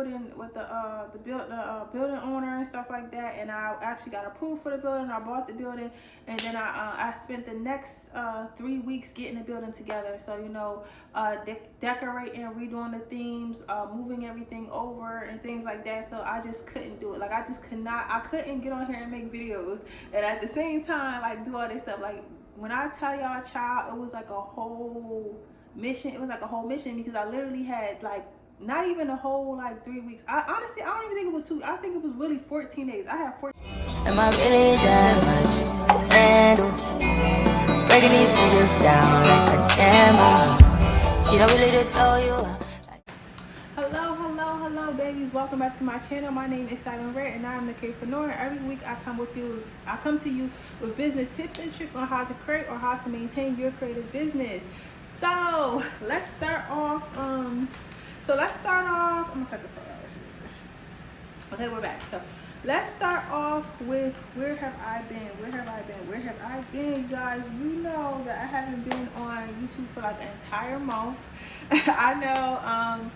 with the building owner and stuff like that, and I actually got approved for the building. I bought the building, and then I spent the next 3 weeks getting the building together. So decorating, redoing the themes, moving everything over and things like that. So I just couldn't do it. Like I couldn't get on here and make videos and at the same time like do all this stuff. Like when I tell y'all, child, it was like a whole mission. It was like a whole mission because I literally had like not even a whole like 3 weeks. I honestly, I don't even think it was 2. I think it was really 14 days. I have 14. Am I really that much to handle? Breaking these niggas down like a camera. You don't really know you. Hello, babies. Welcome back to my channel. My name is Simon Red, and I'm the Kpreneur. Every week, I come to you with business tips and tricks on how to create or how to maintain your creative business. So let's start off. I'm gonna cut this part out. Okay, we're back. So let's start off with where have I been? You guys, you know that I haven't been on YouTube for like an entire month. I know.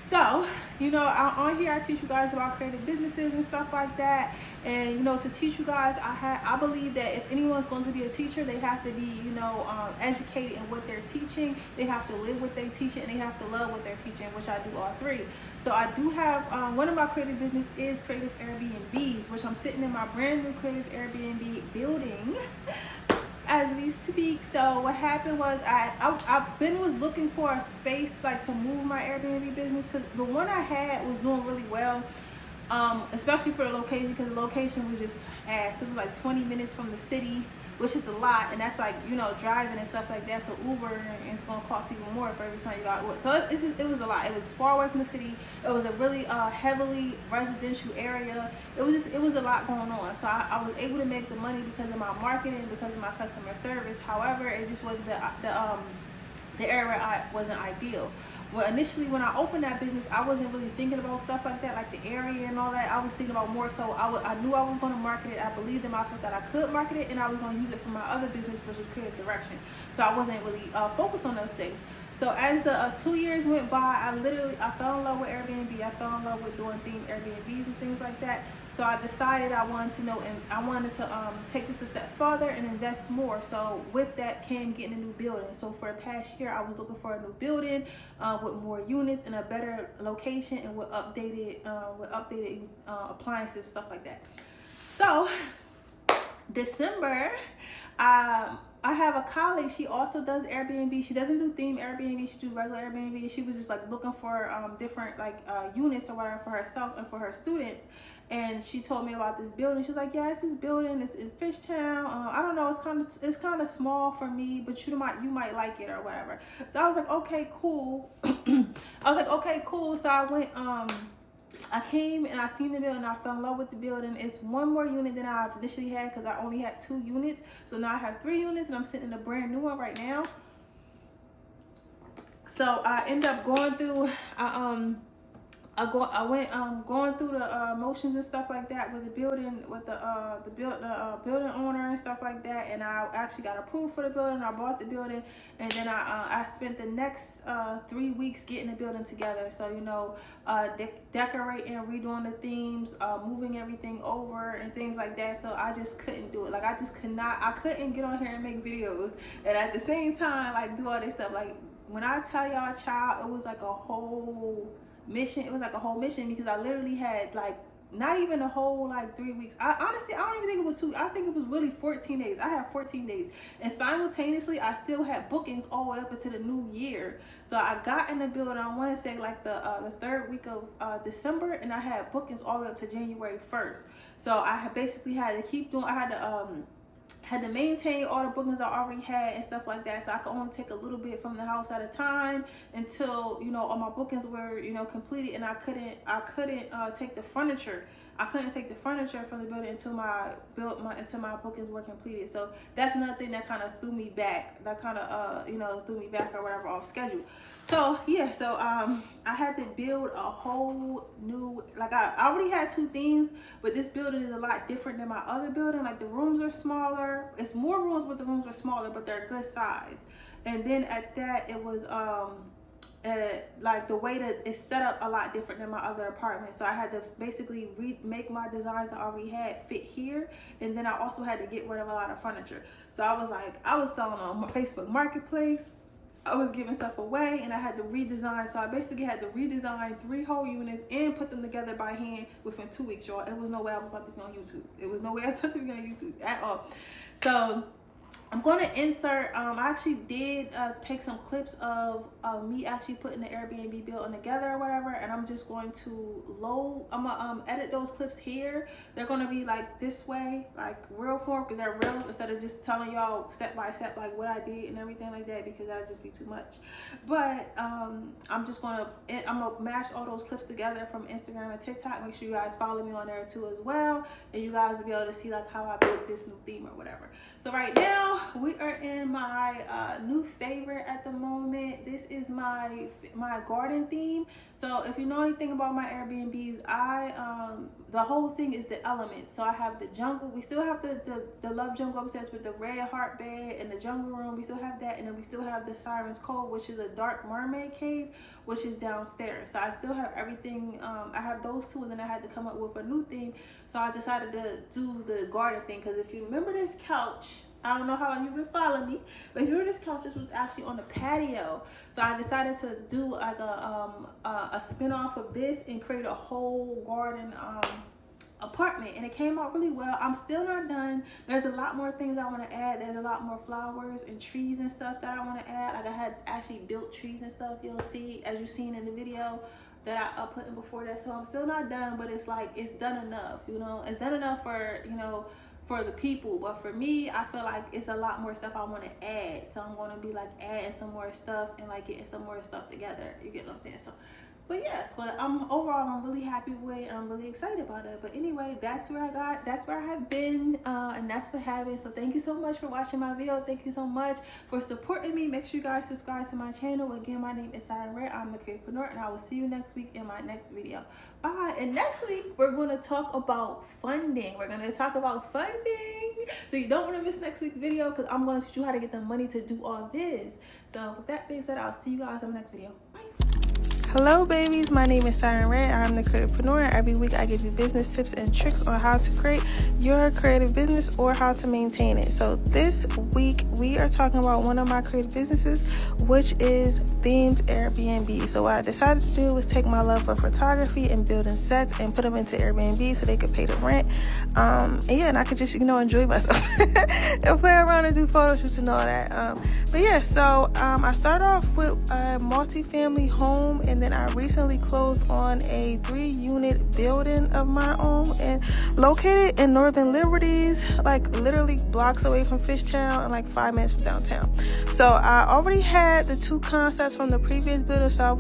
So, I'm on here, I teach you guys about creative businesses and stuff like that. And, to teach you guys, I believe that if anyone's going to be a teacher, they have to be, educated in what they're teaching. They have to live what they teach, and they have to love what they're teaching, which I do all three. So I do have, one of my creative business is creative Airbnbs, which I'm sitting in my brand new creative Airbnb building as we speak. So what happened was I've been looking for a space like to move my Airbnb business, because the one I had was doing really well, especially for the location, because the location was just ass. It was like 20 minutes from the city, which is a lot, and that's like driving and stuff like that. So Uber and it's gonna cost even more for every time you got. So it was a lot. It was far away from the city. It was a really heavily residential area. It was a lot going on. So I was able to make the money because of my marketing, because of my customer service. However, it just wasn't the area wasn't ideal. Well, initially when I opened that business, I wasn't really thinking about stuff like that, like the area and all that. I was thinking about more so I knew I was going to market it. I believed in myself that I could market it, and I was going to use it for my other business, which is creative direction. So I wasn't really focused on those things. So as the 2 years went by, I fell in love with Airbnb. I fell in love with doing themed Airbnbs and things like that. So I decided I wanted to take this a step further and invest more. So with that came getting a new building. So for the past year, I was looking for a new building with more units in a better location and with updated appliances, stuff like that. So December, I have a colleague. She also does Airbnb. She doesn't do themed Airbnb. She do regular Airbnb. She was just like looking for different units or whatever for herself and for her students. And she told me about this building. She was like, "Yeah, it's this building. It's in Fishtown. I don't know. It's kind of small for me, but you might like it or whatever." So I was like, "Okay, cool." So I went. I came and I seen the building. I fell in love with the building. It's one more unit than I initially had, because I only had 2 units. So now I have 3 units, and I'm sitting in a brand new one right now. So I end up going through. I went going through the motions and stuff like that with the building, with the building owner and stuff like that, and I actually got approved for the building. I bought the building, and then I spent the next 3 weeks getting the building together. So decorating, redoing the themes, moving everything over and things like that. So I just couldn't do it. Like I couldn't get on here and make videos and at the same time like do all this stuff. Like when I tell y'all, child, it was like a whole mission. It was like a whole mission because I literally had like not even a whole like 3 weeks. I don't even think it was 2. I think it was really 14 days. I have 14 days, and simultaneously I still had bookings all the way up into the new year. So I got in the building, I want to say like the 3rd week of December, and I had bookings all the way up to January 1st. So I basically had to keep doing. I had to maintain all the bookings I already had and stuff like that, so I could only take a little bit from the house at a time until all my bookings were completed, and I couldn't take the furniture. I couldn't take the furniture from the building until my bookings were completed. So that's another thing that kind of threw me back. That kind of threw me back or whatever off schedule. So yeah, so I had to build a whole new, like I already had 2 things, but this building is a lot different than my other building. Like the rooms are smaller. It's more rooms, but the rooms are smaller, but they're good size. And then at that, it was like the way that it's set up a lot different than my other apartment. So I had to basically make my designs I already had fit here, and then I also had to get rid of a lot of furniture. So I was selling on Facebook Marketplace. I was giving stuff away, and I had to redesign. So I basically had to redesign 3 whole units and put them together by hand within 2 weeks, y'all. It was no way I was about to be on YouTube. It was no way I was about to be on YouTube at all. So I'm going to insert, I actually did take some clips of me actually putting the Airbnb building together or whatever, and I'm just going to I'm going to edit those clips here. They're going to be like this way, like real form, because they're real, instead of just telling y'all step by step like what I did and everything like that, because that'd just be too much. But I'm going to mash all those clips together from Instagram and TikTok. Make sure you guys follow me on there too as well, and you guys will be able to see like how I built this new theme or whatever. So right now, we are in my new favorite at the moment. This is my garden theme. So if you know anything about my Airbnbs, the whole thing is the elements. So I have the jungle. We still have the love jungle upstairs with the red heart bed and the jungle room. We still have that, and then we still have the Siren's Cove, which is a dark mermaid cave, which is downstairs. So I still have everything. I have those two, and then I had to come up with a new theme. So I decided to do the garden thing, because if you remember this couch, I don't know how long you've been following me, but here this couch, this was actually on the patio. So I decided to do like a spin-off of this and create a whole garden apartment, and it came out really well. I'm still not done. There's a lot more things I want to add. There's a lot more flowers and trees and stuff that I want to add. Like I had actually built trees and stuff, you'll see, as you've seen in the video that I put in before that. So I'm still not done, but it's like, it's done enough, you know. It's done enough for, you know, for the people, but for me, I feel like it's a lot more stuff I want to add. So I'm going to be like adding some more stuff and like getting some more stuff together, you get what I'm saying? So but yes, but I'm really happy with, and I'm really excited about it. But anyway, that's where I have been, and that's what happened. So thank you so much for watching my video. Thank you so much for supporting me. Make sure you guys subscribe to my channel. Again, my name is Siren Red. I'm the Creatorpreneur, and I will see you next week in my next video. Bye. And next week we're going to talk about funding. So you don't want to miss next week's video, because I'm going to teach you how to get the money to do all this. So with that being said, I'll see you guys in the next video. Bye. Hello babies, my name is Siren Red. I'm the Creatorpreneur. Every week I give you business tips and tricks on how to create your creative business or how to maintain it. So this week we are talking about one of my creative businesses, which is themed Airbnb. So what I decided to do was take my love for photography and building sets and put them into Airbnb so they could pay the rent. And I could just, you know, enjoy myself and play around and do photo shoots and all that. I started off with a multi-family home, and then I recently closed on a 3-unit building of my own, and located in Northern Liberties, like literally blocks away from Fishtown and like 5 minutes from downtown. So I already had the 2 concepts from the previous building, so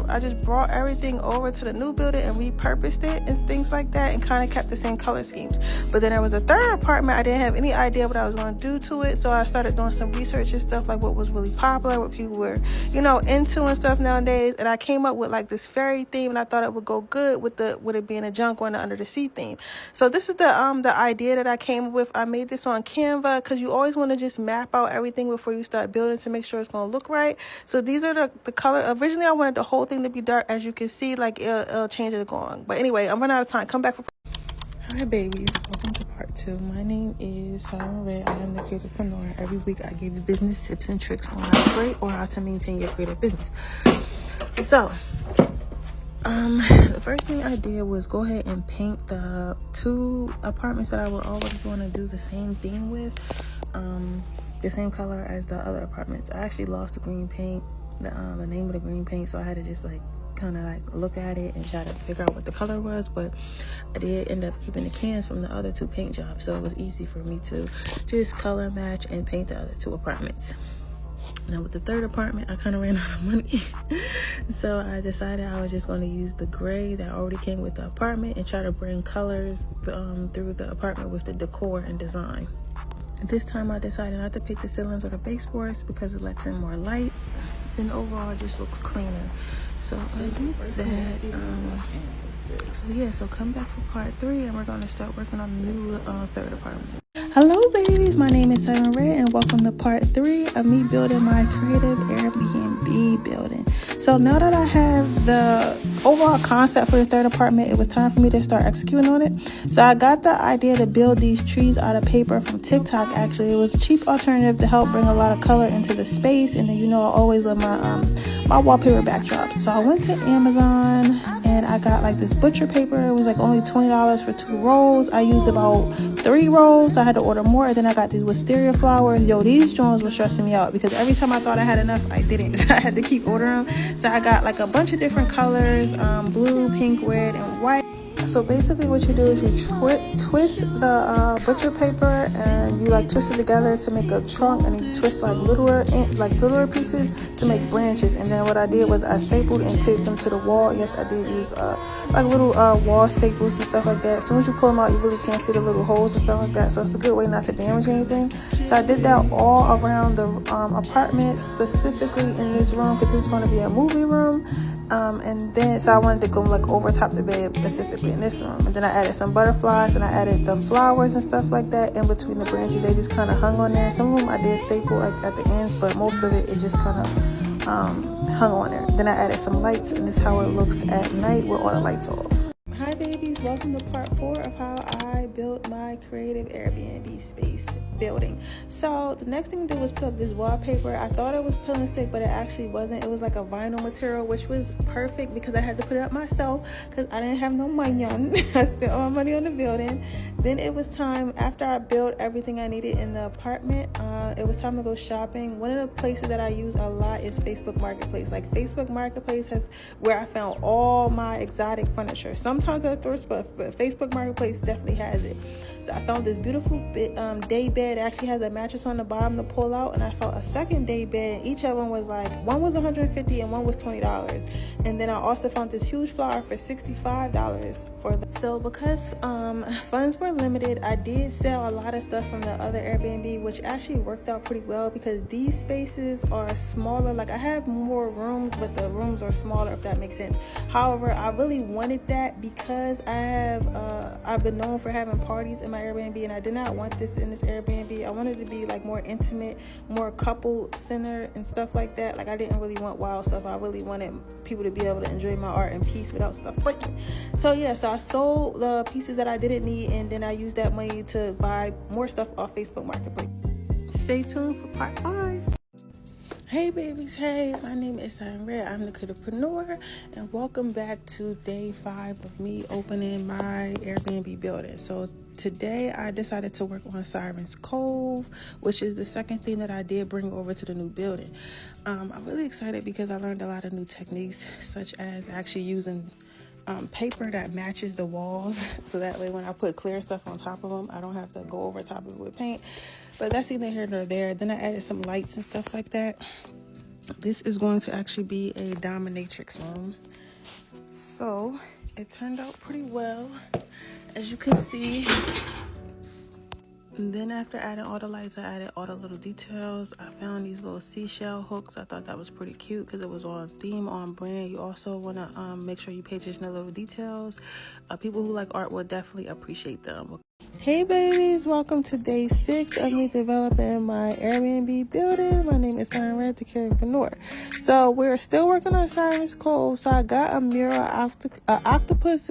I just brought everything over to the new building and repurposed it and things like that, and kind of kept the same color schemes. But then there was a 3rd apartment. I didn't have any idea what I was going to do to it, so I started doing some research and stuff, like what was really popular, what people were, you know, into and stuff nowadays, and I came up with like this fairy theme, and I thought it would go good with it being a junk or an under the sea theme. So this is the idea that I came up with. I made this on Canva, because you always want to just map out everything before you start building to make sure it's going to look right. So these are the color. Originally I wanted the whole thing to be dark. As you can see, like it'll change as it goes on. But anyway, I'm running out of time. Come back for Hi babies, welcome to part 2. My name is Siren Red. I am the Creatorpreneur. Every week I give you business tips and tricks on how to create or how to maintain your creative business. So the first thing I did was go ahead and paint the 2 apartments that I were already going to do the same theme with, the same color as the other apartments. I actually lost the green paint, the name of the green paint, so I had to just like kind of like look at it and try to figure out what the color was. But I did end up keeping the cans from the other 2 paint jobs, so it was easy for me to just color match and paint the other 2 apartments. Now with the 3rd apartment, I kind of ran out of money, so I decided I was just going to use the gray that already came with the apartment and try to bring colors through the apartment with the decor and design. This time I decided not to pick the ceilings or the baseboards because it lets in more light, and overall it just looks cleaner. So I did that. So come back for part 3, and we're going to start working on the new 3rd apartment. Hello babies, my name is Siren Red, and welcome to part 3 of me building my creative Airbnb. Airbnb building. So now that I have the overall concept for the third apartment, it was time for me to start executing on it. So I got the idea to build these trees out of paper from TikTok. Actually, it was a cheap alternative to help bring a lot of color into the space. And then, you know, I always love my wallpaper backdrops. So I went to Amazon and I got like this butcher paper. It was like only $20 for 2 rolls. I used about 3 rolls. So I had to order more. And then I got these wisteria flowers. Yo, these joints were stressing me out because every time I thought I had enough, I didn't. So I had to keep ordering them. So I got like a bunch of different colors, blue, pink, red, and white. So basically what you do is you twist the butcher paper and you like twist it together to make a trunk, and then you twist like littler pieces to make branches. And then what I did was I stapled and taped them to the wall. Yes, I did use like little wall staples and stuff like that. As soon as you pull them out, you really can't see the little holes and stuff like that. So it's a good way not to damage anything. So I did that all around the apartment, specifically in this room because this is going to be a movie room. And then so I wanted to go like over top the bed, specifically in this room. And then I added some butterflies and I added the flowers and stuff like that in between the branches. They just kind of hung on there. Some of them I did staple like at the ends, but most of it just kind of hung on there. Then I added some lights, and this is how it looks at night with all the lights off. Hi babies, welcome to part 4 of how I built my creative Airbnb space building. So the next thing to do was put up this wallpaper. I thought it was peel and stick, but it actually wasn't. It was like a vinyl material, which was perfect because I had to put it up myself because I didn't have no money on it. I spent all my money on the building. Then it was time, after I built everything I needed in the apartment, it was time to go shopping. One of the places that I use a lot is Facebook Marketplace. Like Facebook Marketplace has where I found all my exotic furniture. Sometimes at thrift store, but Facebook Marketplace definitely has it. So I found this beautiful day bed. It actually has a mattress on the bottom to pull out, and I found a second day bed. Each of them was like, one was $150 and one was $20. And then I also found this huge flower for $65 for them. So because funds were limited, I did sell a lot of stuff from the other Airbnb, which actually worked out pretty well because these spaces are smaller. Like I have more rooms, but the rooms are smaller, if that makes sense. However, I really wanted that because I've been known for having parties in my Airbnb, and I did not want this in this Airbnb. I wanted it to be like more intimate, more couple centered and stuff like that. Like I didn't really want wild stuff. I really wanted people to be able to enjoy my art in peace without stuff breaking. So yeah, so I sold the pieces that I didn't need, and then I used that money to buy more stuff off Facebook Marketplace. Stay tuned for part 5. Hey babies, hey, my name is Siren Red. I'm the creativepreneur, and welcome back to day 5 of me opening my Airbnb building. So today I decided to work on Siren's Cove, which is the second thing that I did bring over to the new building. I'm really excited because I learned a lot of new techniques, such as actually using paper that matches the walls, so that way when I put clear stuff on top of them, I don't have to go over top of it with paint. But that's neither here nor there. Then I added some lights and stuff like that. This is going to actually be a dominatrix room. So it turned out pretty well, as you can see. And then after adding all the lights, I added all the little details. I found these little seashell hooks. I thought that was pretty cute because it was on theme, on brand. You also want to make sure you pay attention to little details. People who like art will definitely appreciate them. Hey babies, welcome to day 6 of me developing my Airbnb building. My name is Siren Red, the creativepreneur. So we're still working on Siren's Cove. So I got a mural, octopus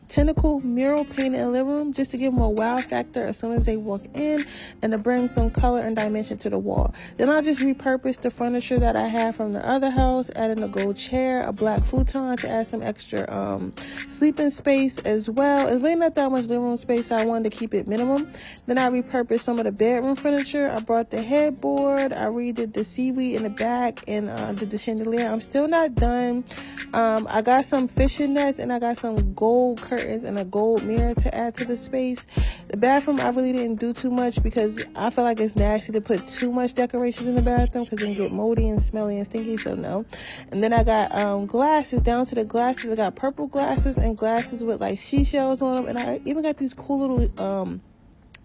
tentacle mural painted in the living room just to give them a wow factor as soon as they walk in, and to bring some color and dimension to the wall. Then I'll just repurpose the furniture that I have from the other house, adding a gold chair, a black futon to add some extra sleeping space as well. It's really not that much living room space, so I wanted to keep it minimum. Then I repurposed some of the bedroom furniture. I brought the headboard, I redid the seaweed in the back, and did the chandelier. I'm still not done. I got some fishing nets, and I got some gold curtains and a gold mirror to add to the space. The bathroom, I really didn't do too much because I feel like it's nasty to put too much decorations in the bathroom because it can get moldy and smelly and stinky, so no. And then I got glasses. Down to the glasses, I got purple glasses and glasses with like seashells on them, and I even got these cool little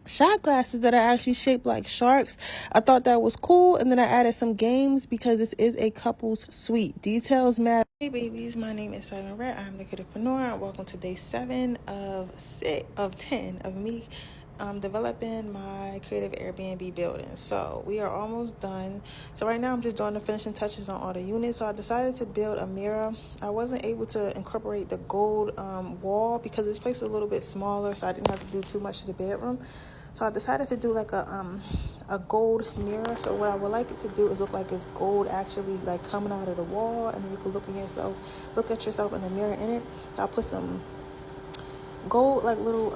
shot glasses that are actually shaped like sharks. I thought that was cool. And then I added some games because this is a couple's suite. Details matter. Hey babies, my name is Siren Red. I'm the creativepreneur. Welcome to day 7 of 10 of me developing my creative Airbnb building. So we are almost done. So right now I'm just doing the finishing touches on all the units. So I decided to build a mirror. I wasn't able to incorporate the gold wall because this place is a little bit smaller, so I didn't have to do too much to the bedroom. So I decided to do like a gold mirror. So what I would like it to do is look like it's gold actually like coming out of the wall, and then you can look at yourself in the mirror in it. So I put some gold like little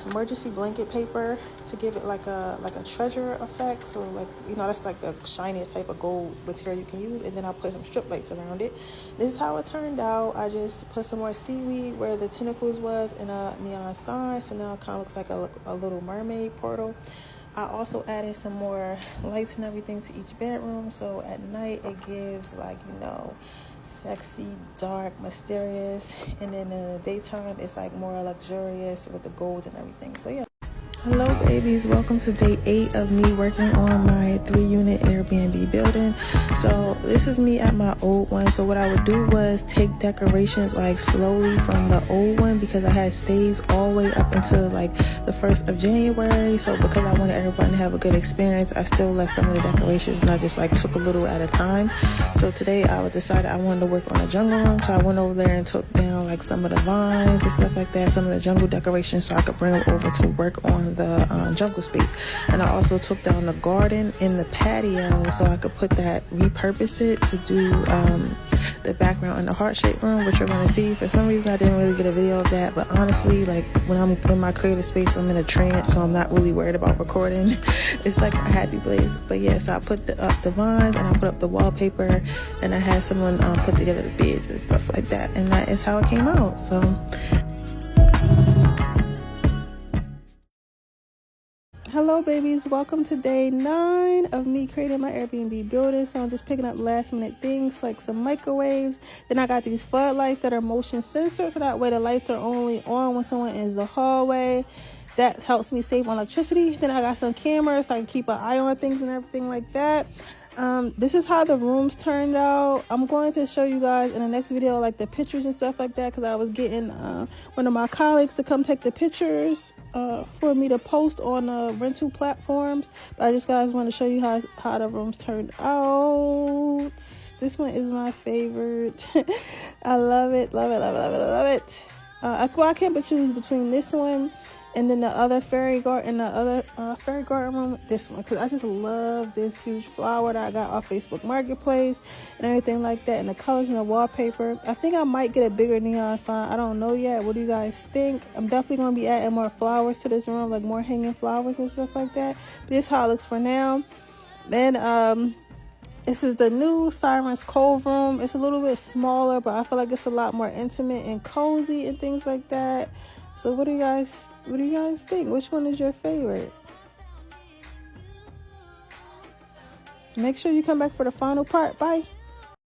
emergency blanket paper to give it like a treasure effect. So like, you know, that's like the shiniest type of gold material you can use. And then I put some strip lights around it. This is how it turned out. I just put some more seaweed where the tentacles was and a neon sign, so now it kind of looks like a little mermaid portal. I also added some more lights and everything to each bedroom, so at night it gives like, you know, sexy, dark, mysterious, and then in the daytime it's like more luxurious with the golds and everything. So yeah. Hello babies, welcome to day 8 of me working on my 3-unit Airbnb building. So this is me at my old one. So what I would do was take decorations like slowly from the old one, because I had stays all the way up until like the 1st of January. So because I wanted everybody to have a good experience, I still left some of the decorations and I just like took a little at a time. So today I decided I wanted to work on a jungle room. So I went over there and took down like some of the vines and stuff like that, some of the jungle decorations, so I could bring them over to work on the jungle space. And I also took down the garden in the patio so I could repurpose it to do the background in the heart-shaped room, which you're going to see. For some reason I didn't really get a video of that, but honestly, like when I'm in my creative space, I'm in a trance, so I'm not really worried about recording. It's like a happy place. But yeah, so I put up the vines and I put up the wallpaper, and I had someone put together the beds and stuff like that, and that is how it came out. So hello babies, welcome to day 9 of me creating my Airbnb building. So I'm just picking up last minute things like some microwaves. Then I got these floodlights that are motion sensor, so that way the lights are only on when someone enters the hallway. That helps me save on electricity. Then I got some cameras so I can keep an eye on things and everything like that. This is how the rooms turned out. I'm going to show you guys in the next video like the pictures and stuff like that, because I was getting one of my colleagues to come take the pictures for me to post on rental platforms. But I just guys want to show you how the rooms turned out. This one is my favorite. I love it, love it, love it, love it, love it. I can't but choose between this one and then the other fairy garden room, this one, because I just love this huge flower that I got off Facebook Marketplace and everything like that, and the colors and the wallpaper. I think I might get a bigger neon sign. I don't know yet. What do you guys think? I'm definitely going to be adding more flowers to this room, like more hanging flowers and stuff like that. But this is how it looks for now. Then this is the new Siren's Cove room. It's a little bit smaller, but I feel like it's a lot more intimate and cozy and things like that. So what do you guys think? Which one is your favorite? Make sure you come back for the final part. Bye.